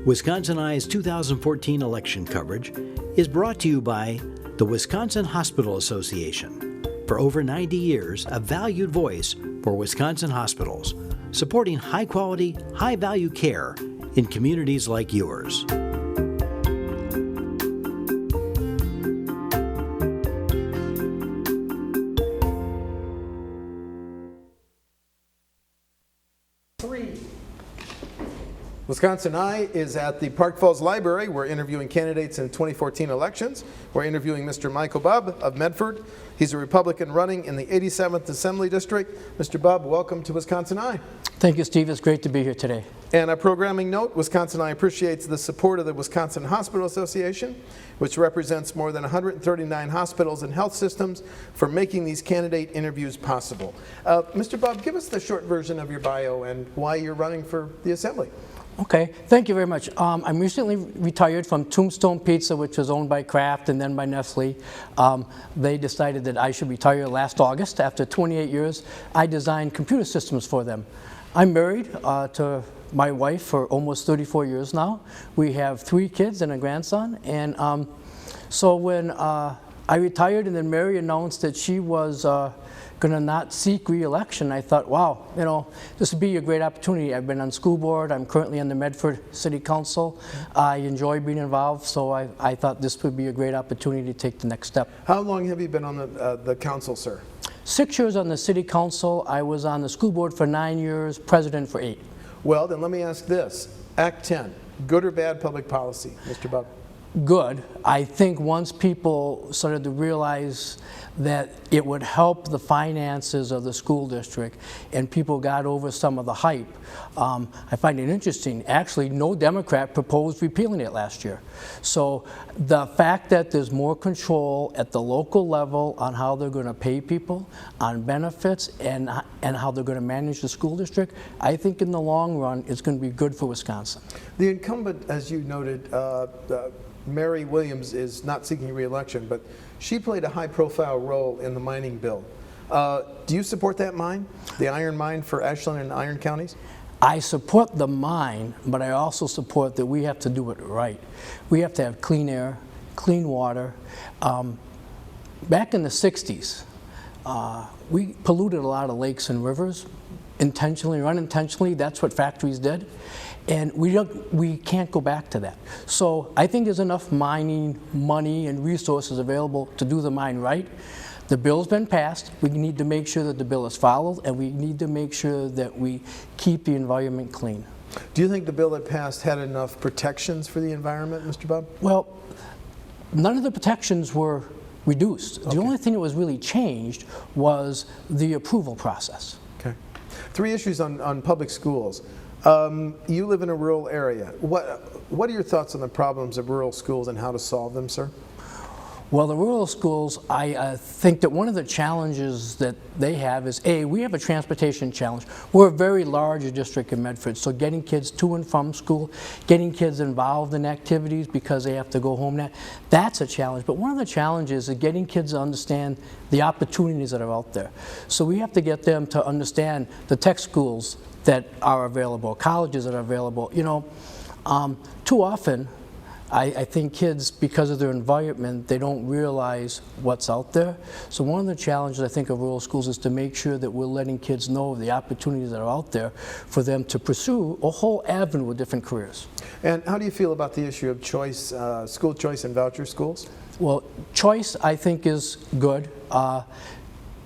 Wisconsin Eye's 2014 election coverage is brought to you by the Wisconsin Hospital Association. For over 90 years, a valued voice for Wisconsin hospitals, supporting high-quality, high-value care in communities like yours. Wisconsin Eye is at the Park Falls Library. We're interviewing candidates in 2014 elections. We're interviewing Mr. Michael Bub of Medford. He's a Republican running in the 87th Assembly District. Mr. Bub, welcome to Wisconsin Eye. Thank you, Steve. It's great to be here today. And a programming note, Wisconsin Eye appreciates the support of the Wisconsin Hospital Association, which represents more than 139 hospitals and health systems, for making these candidate interviews possible. Mr. Bub, give us the short version of your bio and why you're running for the Assembly. Okay, thank you very much. I'm recently retired from Tombstone Pizza, which was owned by Kraft and then by Nestle. They decided that I should retire last August. After 28 years, I designed computer systems for them. I'm married to my wife for almost 34 years now. We have 3 kids and a grandson. And so when I retired and then Mary announced that she was going to not seek re-election, I thought, wow, you know, this would be a great opportunity. I've been on school board. I'm currently on the Medford City Council. I enjoy being involved, so I thought this would be a great opportunity to take the next step. How long have you been on the council, sir? 6 years on the City Council. I was on the school board for 9 years, president for 8. Well, then let me ask this. Act 10, good or bad public policy, Mr. Bub? Good. I think once people started to realize that it would help the finances of the school district and people got over some of the hype, I find it interesting. Actually, no Democrat proposed repealing it last year. So the fact that there's more control at the local level on how they're going to pay people, on benefits, and how they're going to manage the school district, I think in the long run it's going to be good for Wisconsin. The incumbent, as you noted, Mary Williams, is not seeking re-election, but she played a high-profile role in the mining bill. Do you support that mine, the iron mine for Ashland and Iron counties? I support the mine, but I also support that we have to do it right. We have to have clean air, clean water. Back in the 60s, we polluted a lot of lakes and rivers, intentionally or unintentionally. That's what factories did. And we can't go back to that. So I think there's enough mining money and resources available to do the mine right. The bill's been passed. We need to make sure that the bill is followed, and we need to make sure that we keep the environment clean. Do you think the bill that passed had enough protections for the environment, Mr. Bub? Well, none of the protections were reduced. Okay. The only thing that was really changed was the approval process. Okay. 3 issues on public schools. You live in a rural area. What are your thoughts on the problems of rural schools and how to solve them, sir? Well, the rural schools, I think that one of the challenges that they have is, we have a transportation challenge. We're a very large district in Medford, so getting kids to and from school, getting kids involved in activities because they have to go home, that's a challenge. But one of the challenges is getting kids to understand the opportunities that are out there. So we have to get them to understand the tech schools that are available, colleges that are available. You know, too often, I think kids, because of their environment, they don't realize what's out there. So one of the challenges, I think, of rural schools is to make sure that we're letting kids know the opportunities that are out there for them to pursue a whole avenue of different careers. And how do you feel about the issue of choice, school choice and voucher schools? Well, choice, I think, is good.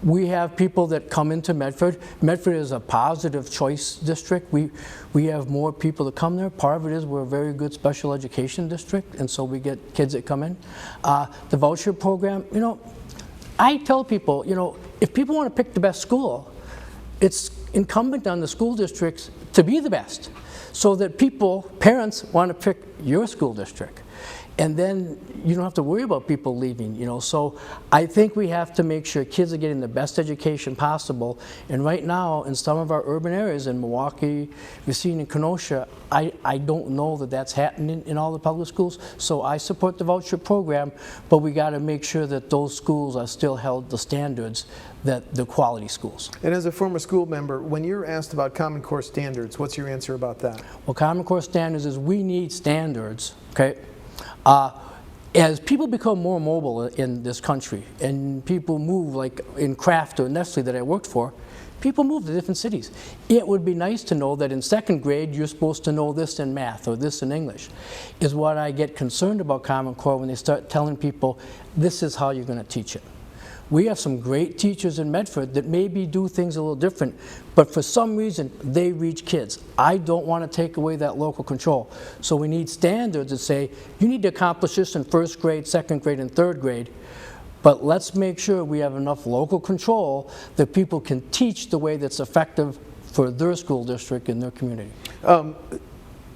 We have people that come into Medford. Medford is a positive choice district. We have more people that come there. Part of it is we're a very good special education district, and so we get kids that come in. The voucher program, you know, I tell people, you know, if people want to pick the best school, it's incumbent on the school districts to be the best, so that parents want to pick your school district. and then you don't have to worry about people leaving, you know. So I think we have to make sure kids are getting the best education possible. And right now, in some of our urban areas, in Milwaukee, Racine, and Kenosha, I don't know that that's happening in all the public schools. So I support the voucher program, but we got to make sure that those schools are still held the standards that the quality schools. And as a former school member, when you're asked about Common Core standards, what's your answer about that? Well, Common Core standards is we need standards, okay? As people become more mobile in this country and people move, like in Kraft or Nestle that I worked for, people move to different cities. It would be nice to know that in second grade you're supposed to know this in math or this in English. Is what I get concerned about Common Core when they start telling people this is how you're going to teach it. We have some great teachers in Medford that maybe do things a little different, but for some reason they reach kids. I don't want to take away that local control. So we need standards that say you need to accomplish this in first grade, second grade, and third grade, but let's make sure we have enough local control that people can teach the way that's effective for their school district and their community.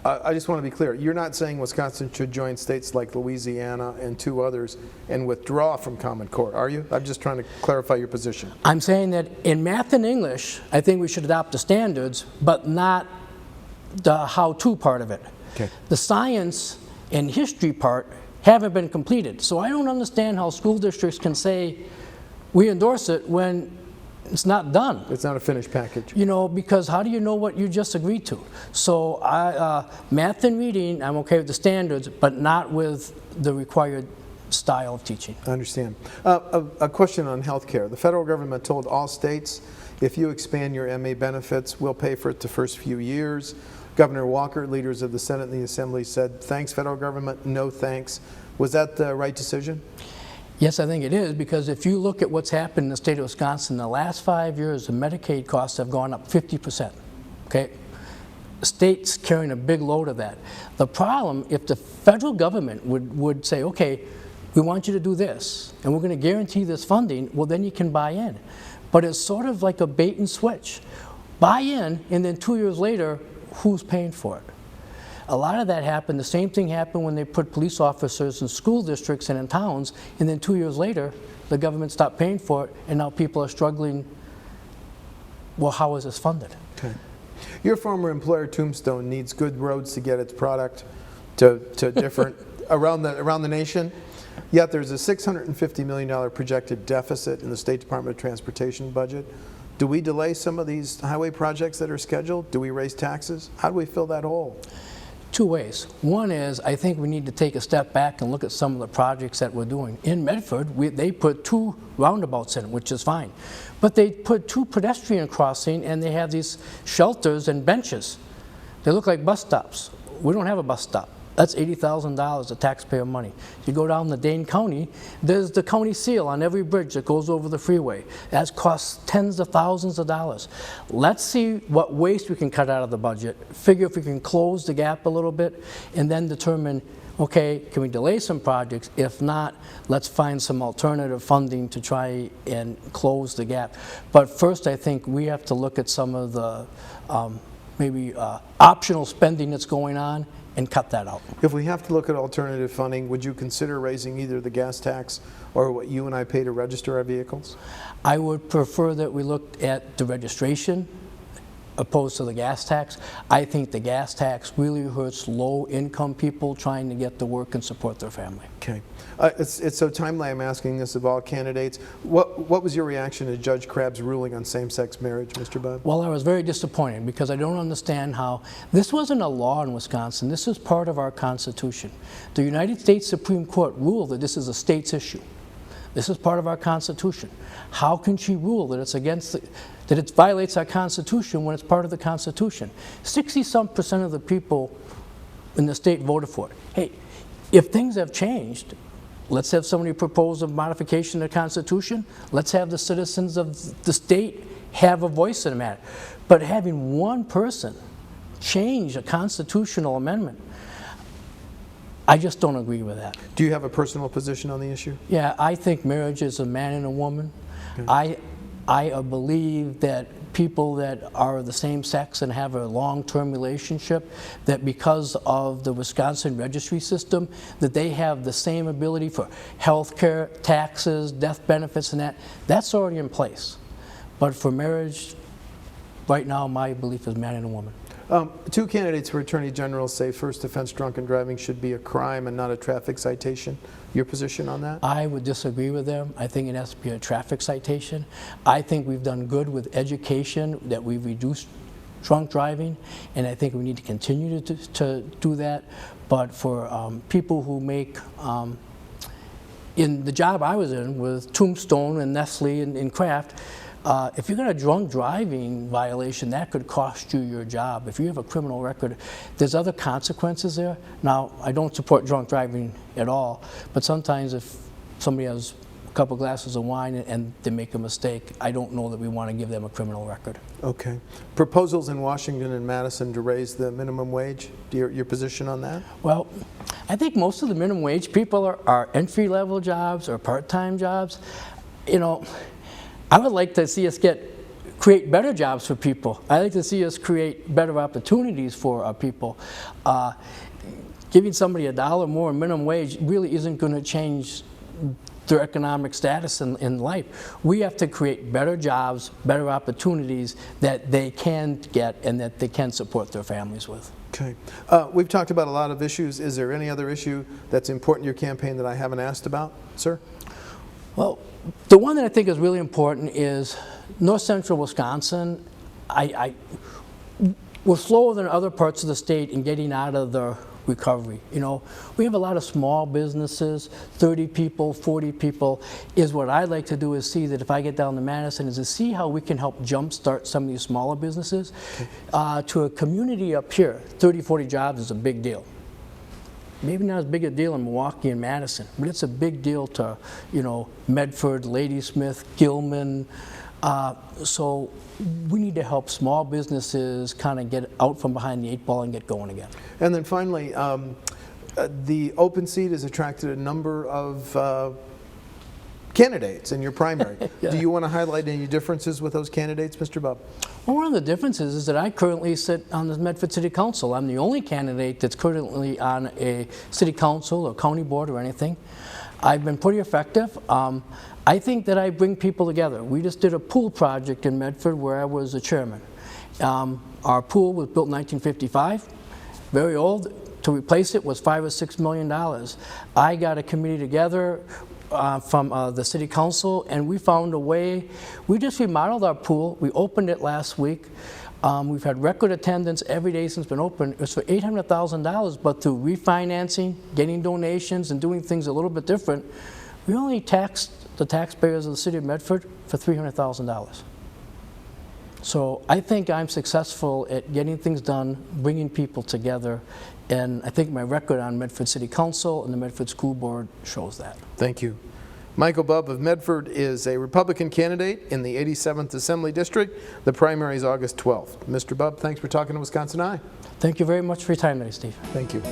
I just want to be clear. You're not saying Wisconsin should join states like Louisiana and 2 others and withdraw from Common Core, are you? I'm just trying to clarify your position. I'm saying that in math and English, I think we should adopt the standards, but not the how-to part of it. Okay. The science and history part haven't been completed. So I don't understand how school districts can say we endorse it when it's not done. It's not a finished package. You know, because how do you know what you just agreed to? So math and reading, I'm okay with the standards, but not with the required style of teaching. I understand. A question on health care. The federal government told all states, if you expand your MA benefits, we'll pay for it the first few years. Governor Walker, leaders of the Senate and the Assembly said, thanks, federal government, no thanks. Was that the right decision? Yes, I think it is, because if you look at what's happened in the state of Wisconsin, the last 5 years, the Medicaid costs have gone up 50%, okay? The state's carrying a big load of that. The problem, if the federal government would say, okay, we want you to do this, and we're going to guarantee this funding, well, then you can buy in. But it's sort of like a bait and switch. Buy in, and then 2 years later, who's paying for it? A lot of that happened, the same thing happened when they put police officers in school districts and in towns, and then 2 years later, the government stopped paying for it, and now people are struggling, well, how is this funded? Okay. Your former employer, Tombstone, needs good roads to get its product to different, around the nation, yet there's a $650 million projected deficit in the State Department of Transportation budget. Do we delay some of these highway projects that are scheduled? Do we raise taxes? How do we fill that hole? 2 ways. One is, I think we need to take a step back and look at some of the projects that we're doing. In Medford, they put 2 roundabouts in, which is fine. But they put 2 pedestrian crossing, and they have these shelters and benches. They look like bus stops. We don't have a bus stop. That's $80,000 of taxpayer money. You go down to Dane County, there's the county seal on every bridge that goes over the freeway. That costs tens of thousands of dollars. Let's see what waste we can cut out of the budget, figure if we can close the gap a little bit, and then determine, okay, can we delay some projects? If not, let's find some alternative funding to try and close the gap. But first, I think we have to look at some of the maybe optional spending that's going on and cut that out. If we have to look at alternative funding, would you consider raising either the gas tax or what you and I pay to register our vehicles? I would prefer that we looked at the registration opposed to the gas tax. I think the gas tax really hurts low-income people trying to get to work and support their family. Okay. It's so timely I'm asking this of all candidates. What was your reaction to Judge Crabb's ruling on same-sex marriage, Mr. Bub? Well, I was very disappointed because I don't understand how this wasn't a law in Wisconsin. This is part of our Constitution. The United States Supreme Court ruled that this is a state's issue. This is part of our Constitution. How can she rule that it's against that it violates our Constitution when it's part of the Constitution? 60-some% of the people in the state voted for it. Hey, if things have changed, let's have somebody propose a modification to the Constitution. Let's have the citizens of the state have a voice in the matter. But having one person change a constitutional amendment, I just don't agree with that. Do you have a personal position on the issue? Yeah, I think marriage is a man and a woman. Okay. I believe that people that are the same sex and have a long-term relationship, that because of the Wisconsin registry system, that they have the same ability for health care, taxes, death benefits, and that's already in place. But for marriage, right now, my belief is man and a woman. Two candidates for Attorney General say first offense drunken driving should be a crime and not a traffic citation. Your position on that? I would disagree with them. I think it has to be a traffic citation. I think we've done good with education, that we've reduced drunk driving, and I think we need to continue to do that. But for people who make, in the job I was in with Tombstone and Nestle and Kraft, if you got a drunk driving violation, that could cost you your job. If you have a criminal record, there's other consequences there. Now, I don't support drunk driving at all, but sometimes if somebody has a couple glasses of wine and they make a mistake, I don't know that we want to give them a criminal record. Okay. Proposals in Washington and Madison to raise the minimum wage, your position on that? Well, I think most of the minimum wage people are entry-level jobs or part-time jobs. You know, I would like to see us create better jobs for people. I'd like to see us create better opportunities for our people. Giving somebody $1 more in minimum wage really isn't going to change their economic status in life. We have to create better jobs, better opportunities that they can get and that they can support their families with. Okay. We've talked about a lot of issues. Is there any other issue that's important in your campaign that I haven't asked about, sir? Well, the one that I think is really important is North Central Wisconsin. We're slower than other parts of the state in getting out of the recovery. You know, we have a lot of small businesses, 30 people, 40 people. Is what I'd like to do is see that if I get down to Madison, is to see how we can help jumpstart some of these smaller businesses. To a community up here, 30, 40 jobs is a big deal. Maybe not as big a deal in Milwaukee and Madison, but it's a big deal to, you know, Medford, Ladysmith, Gilman. So we need to help small businesses kind of get out from behind the 8 ball and get going again. And then finally, the open seat has attracted a number of candidates in your primary. Yeah. Do you want to highlight any differences with those candidates, Mr. Bub? Well, one of the differences is that I currently sit on the Medford City Council. I'm the only candidate that's currently on a city council or county board or anything. I've been pretty effective. I think that I bring people together. We just did a pool project in Medford where I was the chairman. Our pool was built in 1955, very old. To replace it was $5 or $6 million. I got a committee together from the city council, and we found a way. We just remodeled our pool. We opened it last week. We've had record attendance every day since it's been open. It was for $800,000, but through refinancing, getting donations, and doing things a little bit different, we only taxed the taxpayers of the city of Medford for $300,000. So I think I'm successful at getting things done, bringing people together, and I think my record on Medford City Council and the Medford School Board shows that. Thank you. Michael Bub of Medford is a Republican candidate in the 87th Assembly District. The primary is August 12th. Mr. Bub, thanks for talking to Wisconsin Eye. Thank you very much for your time today, Steve. Thank you.